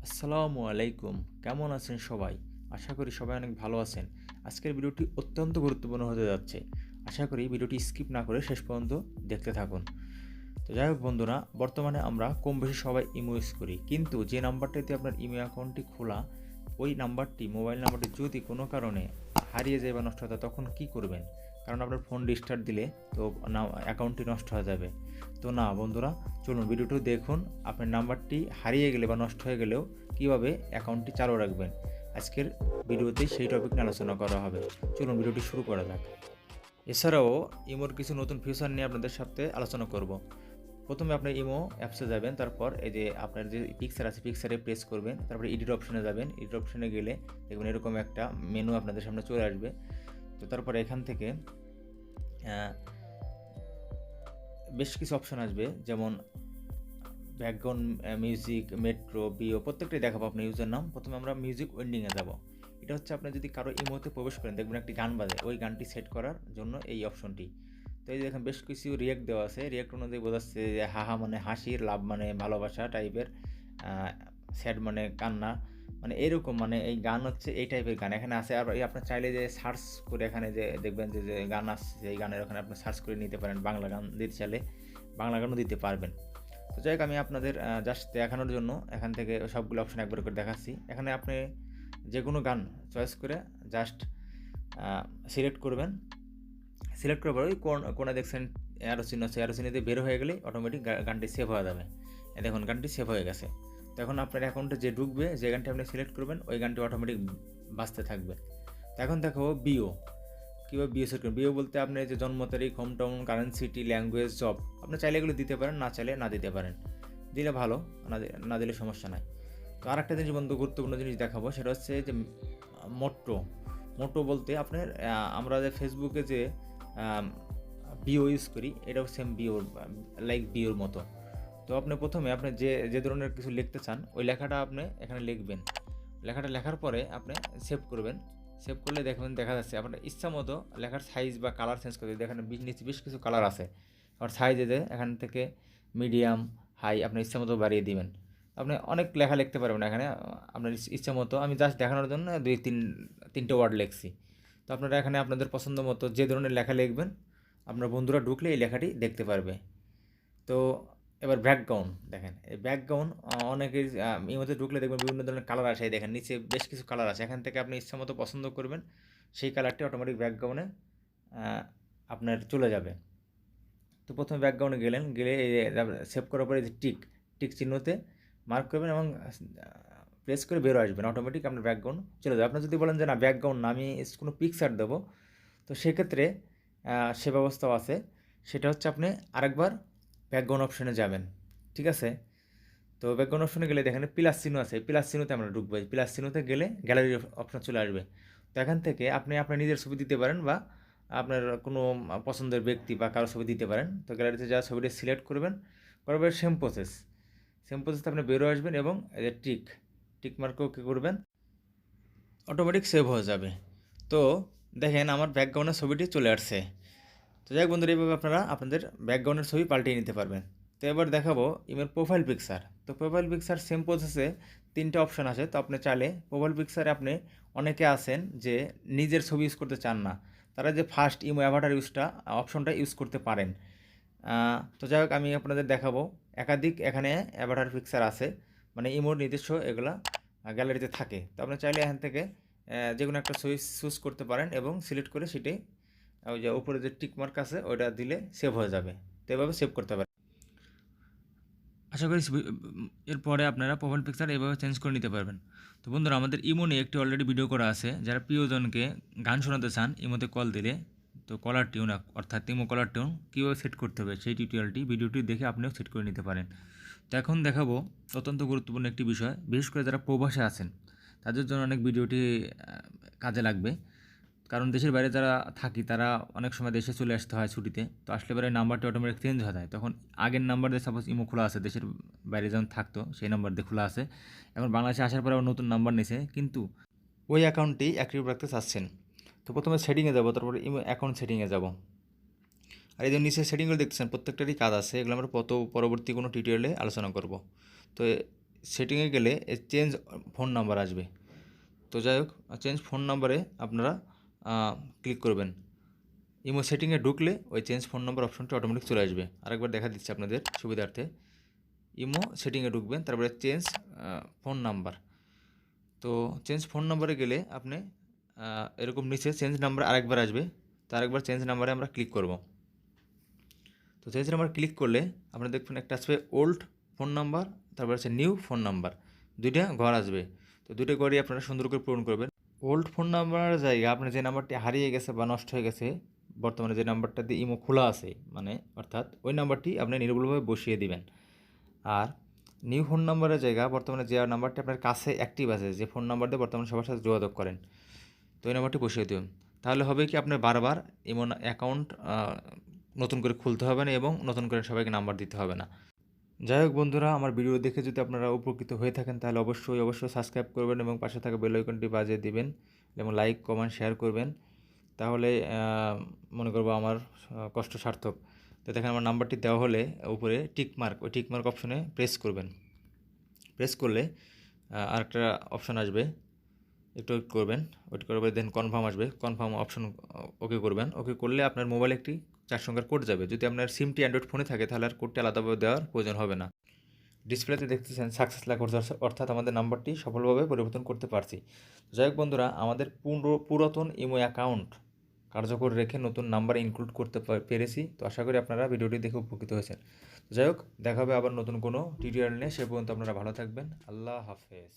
আসসালামু আলাইকুম। কেমন আছেন সবাই? আশা করি সবাই অনেক ভালো আছেন। আজকের ভিডিওটি অত্যন্ত গুরুত্বপূর্ণ হতে যাচ্ছে। আশা করি ভিডিওটি স্কিপ না করে শেষ পর্যন্ত দেখতে থাকুন। তো যাই হোক বন্ধুরা, বর্তমানে আমরা কম বেশি সবাই ইমো ইউজ করি। কিন্তু যে নাম্বারটাতে আপনার ইমো অ্যাকাউন্টটি খোলা, ওই নাম্বারটি মোবাইল নাম্বারটি যদি কোনো কারণে হারিয়ে যায় বা নষ্ট হয়ে যায় তখন কী করবেন? কারণ আপনার ফোন রিস্টার্ট দিলে তো অ্যাকাউন্টটি নষ্ট হয়ে যাবে। তো না বন্ধুরা, চলুন ভিডিওটি দেখুন। আপনার নাম্বারটি হারিয়ে গেলে বা নষ্ট হয়ে গেলেও কীভাবে অ্যাকাউন্টটি চালু রাখবেন। আজকের ভিডিওতে সেই টপিক নিয়ে আলোচনা করা হবে। চলুন ভিডিওটি শুরু করা যাক। এছাড়াও ইমোর কিছু নতুন ফিচার নিয়ে আপনাদের সাথে আলোচনা করব। প্রথমে আপনি ইমো অ্যাপসে যাবেন, তারপর এই যে আপনার যে পিকচার আছে পিকচারে প্রেস করবেন, তারপরে এডিট অপশনে যাবেন। এডিট অপশনে গেলে দেখবেন এরকম একটা মেনু আপনাদের সামনে চলে আসবে। তো তারপরে এখান থেকে বেশ কিছু অপশন আসবে, যেমন ব্যাকগ্রাউন্ড মিউজিক, মেট্রো, বিও প্রত্যেকটাই দেখাবো আপনার ইউজার নাম। প্রথমে আমরা মিউজিক ওয়েন্ডিংয়ে যাব। এটা হচ্ছে আপনি যদি কারো ইমোতে প্রবেশ করেন দেখবেন একটি গান বাজে, ওই গানটি সেট করার জন্য এই অপশনটি। তো এই দেখেন বেশ কিছু রিয়েক্ট দেওয়া আছে। রিয়েক্ট অনুযায়ী বোঝাচ্ছে যে হাহা মানে হাসির, লাভ মানে ভালোবাসা টাইপের, স্যাড মানে কান্না, মানে এরকম, মানে এই গান হচ্ছে এই টাইপের গান এখানে আছে। আর আপনার চাইলে যে সার্চ করে এখানে যে দেখবেন যে যে গান আসছে, এই গানের ওখানে আপনি সার্চ করে নিতে পারেন। বাংলা গান দিতে চাইলে বাংলা গানও দিতে পারবেন। তো যাই হোক, আমি আপনাদের জাস্ট দেখানোর জন্য এখান থেকে সবগুলো অপশন একবার করে দেখাচ্ছি। এখানে আপনি যে কোনো গান চয়েস করে জাস্ট সিলেক্ট করবেন। সিলেক্ট করার পর ওই কোণে দেখছেন অ্যারো চিহ্ন আছে, অ্যারো চিহ্ন দিয়ে বের হয়ে গেলেই অটোমেটিক গানটি সেভ হয়ে যাবে। দেখুন গানটি সেভ হয়ে গেছে। তো এখন আপনার অ্যাকাউন্টে যে ঢুকবে, যে গানটি আপনি সিলেক্ট করবেন ওই গানটি অটোমেটিক বাজতে থাকবে। তো এখন দেখো বিও, কীভাবে বিও সেট করবেন। বিও বলতে আপনি যে জন্ম তারিখ, home town, current city, language, job, আপনি চাইলে এগুলো দিতে পারেন, না চাইলে না দিতে পারেন। দিলে ভালো, না দিলে সমস্যা নাই। তো আর একটা জিনিস বন্ধু, গুরুত্বপূর্ণ জিনিস দেখাবো, সেটা হচ্ছে যে মোটো। মোটো বলতে আপনার আমরা যে ফেসবুকে যে বিও ইউজ করি, এটাও সেম বিওর, লাইক বিওর মতো। তো আপনি প্রথমে আপনি যে যে ধরনের কিছু লিখতে চান ওই লেখাটা আপনি এখানে লিখবেন। লেখাটা লেখার পরে আপনি সেভ করবেন। সেভ করলে দেখবেন দেখা যাচ্ছে আপনার ইচ্ছা মতো লেখার সাইজ বা কালার চেঞ্জ করে। দেখেন নিচে বেশ কিছু কালার আছে। আর সাইজে যে এখান থেকে মিডিয়াম, হাই আপনার ইচ্ছা মতো বাড়িয়ে দিবেন। আপনি অনেক লেখা লিখতে পারবেন এখানে আপনার ইচ্ছা মতো। আমি জাস্ট দেখানোর জন্য তিনটে ওয়ার্ড লিখছি। তো আপনারা এখানে আপনাদের পছন্দ মতো যে ধরনের লেখা লিখবেন, আপনার বন্ধুরা ঢুকলে এই লেখাটি দেখতে পারবে। তো এবার ব্যাকগ্রাউন্ড দেখেন, এই ব্যাকগ্রাউন্ড অনেকের এর মধ্যে ঢুকলে দেখবেন বিভিন্ন ধরনের কালার আসে। দেখেন নিচে বেশ কিছু কালার আছে, এখান থেকে আপনি ইচ্ছা মতো পছন্দ করবেন, সেই কালারটি অটোমেটিক ব্যাকগ্রাউন্ডে আপনার চলে যাবে। তো প্রথমে ব্যাকগ্রাউন্ডে গেলে এই সেভ করার পরে যে টিক চিহ্নতে মার্ক করবেন এবং প্রেস করে বেরো আসবেন, অটোমেটিক আপনার ব্যাকগ্রাউন্ড চলে যাবে। আপনার যদি বলেন যে না ব্যাকগ্রাউন্ড না, আমি কোনো পিকচার দেবো, তো সেক্ষেত্রে সে ব্যবস্থাও আছে। সেটা হচ্ছে আপনি আরেকবার ব্যাকগ্রাউন্ড অপশনে যাবেন, ঠিক আছে? তো ব্যাকগ্রাউন্ড অপশনে গেলে দেখেন প্লাস চিহ্ন আছে, প্লাস চিহ্নতে আমরা ঢুকবো। প্লাস চিহ্নতে গেলে গ্যালারি অপশন চলে আসবে। তো এখান থেকে আপনি আপনার নিজের ছবি দিতে পারেন বা আপনার কোনো পছন্দের ব্যক্তি বা কারো ছবি দিতে পারেন। তো গ্যালারিতে যা ছবিটা সিলেক্ট করবেন, করার পরে সেম প্রসেসে আপনি বেরো আসবেন এবং এই যে টিক মার্কও কী করবেন, অটোমেটিক সেভ হয়ে যাবে। তো দেখেন আমার ব্যাকগ্রাউন্ডের ছবিটি চলে আসছে। তো যাই হোক বন্ধুরা, এইভাবে আপনারা আপনাদের ব্যাকগ্রাউন্ডের ছবি পাল্টিয়ে নিতে পারবেন। তো এবার দেখাবো ইমের প্রোফাইল পিকচার। তো প্রোফাইল পিকচার সেম প্রসেসে তিনটে অপশান আছে। তো আপনি চাইলে প্রোফাইল পিকচারে আপনি অনেকে আছেন যে নিজের ছবি ইউজ করতে চান না, তারা যে ফার্স্ট ইমো অ্যাভাটার অপশনটা ইউজ করতে পারেন। তো যাই হোক, আমি আপনাদের দেখাবো একাধিক এখানে অ্যাভাটার পিকচার আছে, মানে ইমোর নিজস্ব এগুলা গ্যালারিতে থাকে। তো আপনি চাইলে এখান থেকে যে কোনো একটা ছবি চুজ করতে পারেন এবং সিলেক্ট করে সেটাই ওই যে উপরে যে টিক মার্ক আছে ওইটা দিলে সেভ হয়ে যাবে। তো এভাবে সেভ করতে পারেন। আশা করি এরপরে আপনারা প্রোফাইল পিকচার এভাবে চেঞ্জ করে নিতে পারবেন। তো বন্ধুরা, আমাদের ইমো নিয়ে একটি অলরেডি ভিডিও করা আছে। যারা প্রিয়জনকে গান শোনাতে চান ইমোতে কল দিলে, তো কলার টিউন অর্থাৎ ইমো কলার টিউন কীভাবে সেট করতে হবে সেই ভিডিওটি দেখে আপনিও সেট করে নিতে পারেন। তো এখন দেখাবো অত্যন্ত গুরুত্বপূর্ণ একটি বিষয়, বিশেষ করে যারা প্রবাসে আছেন তাদের জন্য অনেক ভিডিওটি কাজে লাগবে। কারণ দেশের বাইরে যারা থাকি তারা অনেক সময় দেশে চলে আসতে হয় ছুটিতে। তো আসলে পরে নাম্বারটি অটোমেটিক চেঞ্জ হয়ে যায়। তখন আগের নাম্বার দিয়ে সাপোজ ইমো খোলা আছে, দেশের বাইরে যখন থাকতো সেই নাম্বার দিয়ে খোলা আছে, এখন বাংলাদেশে আসার পরে আবার নতুন নাম্বার নিয়েছে, কিন্তু ওই অ্যাকাউন্টটি অ্যাক্টিভ রাখতে চাচ্ছেন। তো প্রথমে সেটিংয়ে যাব, তারপরে ইমো অ্যাকাউন্ট সেটিংয়ে যাব। আর এই যে নিচে সেটিংগুলো দেখতেছেন প্রত্যেকটারই কাজ আছে, এগুলো আমরা পরবর্তী কোনো টিউটোরিয়ালে আলোচনা করব। তো সেটিংয়ে গেলে চেঞ্জ ফোন নাম্বার আসবে। তো যাই হোক, চেঞ্জ ফোন নাম্বারে আপনারা ক্লিক করবেন। ইমো সেটিংয়ে ঢুকলে ওই চেঞ্জ ফোন নাম্বার অপশনটা অটোমেটিক চলে আসবে। আরেকবার দেখা দিচ্ছি আপনাদের সুবিধার্থে। ইমো সেটিংয়ে ঢুকবেন, তারপরে চেঞ্জ ফোন নাম্বার। তো চেঞ্জ ফোন নাম্বারে গেলে আপনি এরকম নিচে চেঞ্জ নাম্বার আরেকবার আসবে। তো আরেকবার চেঞ্জ নাম্বারে আমরা ক্লিক করব। তো চেঞ্জ নাম্বার ক্লিক করলে আপনারা দেখবেন একটা আসবে ওল্ড ফোন নাম্বার, তারপর আছে নিউ ফোন নাম্বার, দুইটা ঘর আসবে। তো দুইটা ঘরই আপনারা সুন্দর করে পূরণ করবেন। ওল্ড ফোন নাম্বারের জায়গায় আপনার যে নাম্বারটি হারিয়ে গেছে বা নষ্ট হয়ে গেছে, বর্তমানে যে নাম্বারটা দিয়ে ইমো খোলা আছে, মানে অর্থাৎ ওই নাম্বারটি আপনি নির্ভুলভাবে বসিয়ে দিবেন। আর নিউ ফোন নাম্বারের জায়গা বর্তমানে যে নাম্বারটি আপনার কাছে অ্যাক্টিভ আছে, যে ফোন নাম্বার দিয়ে বর্তমানে সবার সাথে যোগাযোগ করেন, তো ওই নাম্বারটি বসিয়ে দেবেন। তাহলে হবে কি, আপনার বারবার ইমো অ্যাকাউন্ট নতুন করে খুলতে হবে না এবং নতুন করে সবাইকে নাম্বার দিতে হবে না। যাই হোক বন্ধুরা, আমার ভিডিও দেখে যদি আপনারা উপকৃত হয়ে থাকেন তাহলে অবশ্যই সাবস্ক্রাইব করবেন এবং পাশে থাকা বেল আইকনটি বাজিয়ে দিবেন এবং লাইক কমেন্ট শেয়ার করবেন। তাহলে মনে করবো আমার কষ্ট সার্থক। তো দেখেন আমার নাম্বারটি দেওয়া হলে উপরে টিকমার্ক, ওই টিকমার্ক অপশনে প্রেস করবেন। প্রেস করলে আরেকটা অপশন আসবে, একটু ওয়েট করবেন। ওয়েট করার পরে দেন কনফার্ম আসবে, কনফার্ম অপশন ওকে করবেন। ওকে করলে আপনার মোবাইলে একটি 4 সংখ্যার কোড যাবে। যদি আপনার সিমটি অ্যান্ড্রয়েড ফোনে থাকে তাহলে আর কোডটি আলাদাভাবে দেওয়ার প্রয়োজন হবে না। ডিসপ্লেতে দেখতেছেন সাকসেস লেখা উঠছে, অর্থাৎ আমাদের নাম্বারটি সফলভাবে পরিবর্তন করতে পারছি। যাই হোক বন্ধুরা, আমাদের পুরাতন ইমো অ্যাকাউন্ট কার্যকর রেখে নতুন নাম্বার ইনক্লুড করতে পেরেছি। তো আশা করি আপনারা ভিডিওটি দেখে উপকৃত হয়েছেন। যাই হোক, দেখা হবে আবার নতুন কোনো টিউটোরিয়াল নিয়ে। সে পর্যন্ত আপনারা ভালো থাকবেন। আল্লাহ হাফেজ।